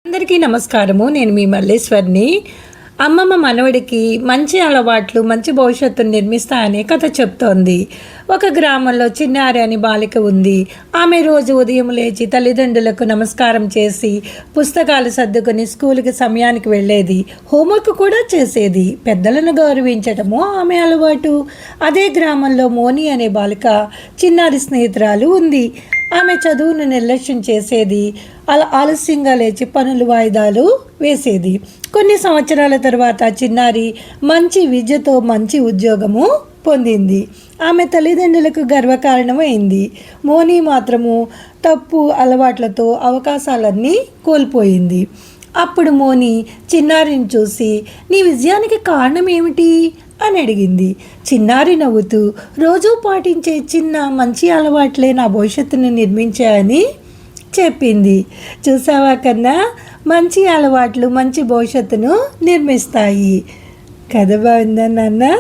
అందరికీ నమస్కారము. నేను మీ మల్లేశ్వర్ని. అమ్మమ్మ మనవడికి మంచి అలవాట్లు మంచి భవిష్యత్తును నిర్మిస్తాయనే కథ చెప్తోంది. ఒక గ్రామంలో చిన్నారి అని బాలిక ఉంది. ఆమె రోజు ఉదయం లేచి తల్లిదండ్రులకు నమస్కారం చేసి పుస్తకాలు సర్దుకొని స్కూల్కి సమయానికి వెళ్ళేది. హోంవర్క్ కూడా చేసేది. పెద్దలను గౌరవించటము ఆమె అలవాటు. అదే గ్రామంలో మోని అనే బాలిక చిన్నారి స్నేహితురాలు ఉంది. ఆమె చదువును నిర్లక్ష్యం చేసేది. అలా ఆలస్యంగా లేచి పనులు వాయిదాలు వేసేది. కొన్ని సంవత్సరాల తర్వాత చిన్నారి మంచి విద్యతో మంచి ఉద్యోగము పొందింది. ఆమె తల్లిదండ్రులకు గర్వకారణమైంది. మోని మాత్రము తప్పు అలవాట్లతో అవకాశాలన్నీ కోల్పోయింది. అప్పుడు మోని చిన్నారిని చూసి, నీ విజయానికి కారణం ఏమిటి అని అడిగింది. చిన్నారి నవ్వుతూ, రోజూ పాటించే చిన్న మంచి అలవాట్లే నా భవిష్యత్తును నిర్మించాయని చెప్పింది. చూసావా కన్నా, మంచి అలవాట్లు మంచి భవిష్యత్తును నిర్మిస్తాయి. కథ బాగుందా నాన్న?